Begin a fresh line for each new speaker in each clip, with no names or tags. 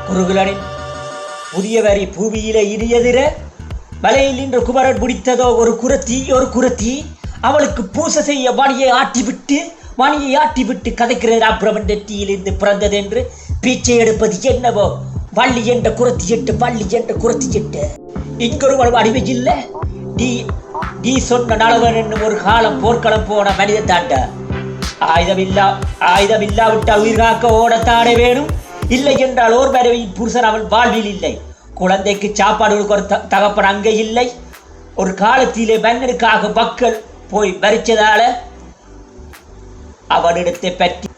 குருகுலனின் புதிய வரி பூமியில இனியதிர மலையில் நின்ற குமரன் முடித்ததோ ஒரு குரத்தி அவளுக்கு பூசை செய்ய மணியை ஆட்டிவிட்டு கதைக்கிற பிரமண்டத்தியிலிருந்து பிறந்தது என்று பீச்சை எடுப்பது என்னவோ வள்ளி என்ற குரத்தி எட்டு இங்கொரு அடிமை இல்ல நீ சொன்ன நலவன் என்னும் ஒரு காலம் போர்க்களம் போன மனிதன் தாண்டா. ஆயுதம் இல்லாவிட்டால் உயிர் காக்க ஓடத்தானே வேணும். இல்லை என்றால் ஓர் மனைவியின் புருஷன் அவன் வாழ்வில் இல்லை. குழந்தைக்கு சாப்பாடு கொடுக்க ஒரு தகப்பன் அங்கே இல்லை. ஒரு காலத்திலே மன்னனுக்காக மக்கள் போய் மறிச்சதால அவனிடத்தை பற்றி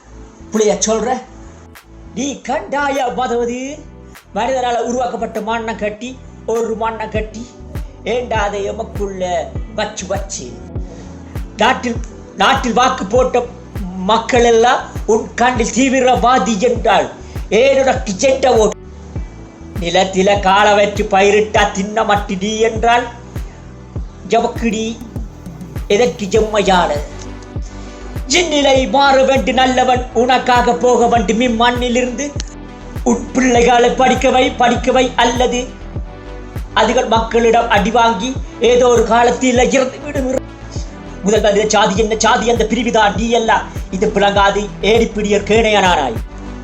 புளிய சொல்ற நீ கண்டாயா மதவது மனிதனால உருவாக்கப்பட்ட மண்ணம் கட்டி ஒரு மண்ணம் கட்டி ஏண்டாத எமக்குள்ள வச்சு நாட்டில் வாக்கு போட்ட மக்கள் எல்லாம் உன் கண்ணில் தீவிரவாதி என்றால் ஏனுடக்கு சென்ற ஓட்டு நிலத்தில காலவற்று பயிரிட்டா தின்ன மட்டிடி என்றால் ஜமக்கிடி எதற்கு ஜெம்மையான ஜின்னிலை மாற வேண்டி நல்லவன் உனக்காக போக வேண்டும் இம்மண்ணிலிருந்து உன் பிள்ளைகளை படிக்க வை அல்லது அதுகள் மக்களிடம் அடி வாங்கி ஏதோ ஒரு காலத்தில் இறந்து விடுகிற முதல் சாதி அந்த பிரிவுதான் நீ எல்லாம் இது பிளங்காது ஏடிப்பிடியர் கேணையானாய்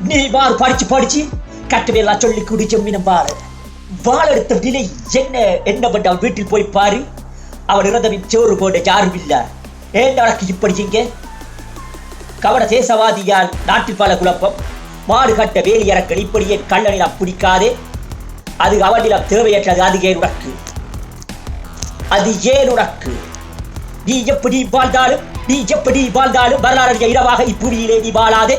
நீ மாறு படிச்சு கட்டவையெல்லாம் சொல்லி குடி செம்மினம் வாழ எடுத்த நிலை என்ன பண்ண அவன் வீட்டில் போய் பாரு. அவன் இறந்தவின் சோறு போட யாரும் இல்ல. ஏன் நடக்கு இப்படி இங்க கவன தேசவாதியால் நாட்டில் பல குழப்பம் மாடு கட்ட வேலி இறக்கல் இப்படியே கள்ளனிடம் பிடிக்காதே. அது அவனிடம் தேவையற்றது. அது ஏன் உனக்கு நீ எப்படி வாழ்ந்தாலும் வரலாறு இரவாக இப்புவியிலே நீ வாழாதே.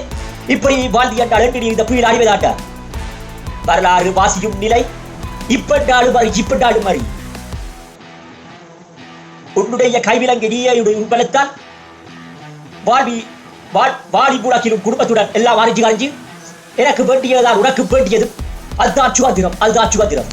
இப்படி வாழ்ந்து என்றால் என்று நீ இந்த புயல் அறிவதாட்ட வரலாறு வாசியும் நிலை இப்பண்டாலும் மறி உன்னுடைய கைவிலங்கு நீயுடைய உண்பலத்தால் வாடி புலக்கிலும் குடும்பத்துடன் எல்லாம் அறிஞ்சு எனக்கு வேண்டியதுதான் உனக்கு வேண்டியது. அதுதான் சுதந்திரம்.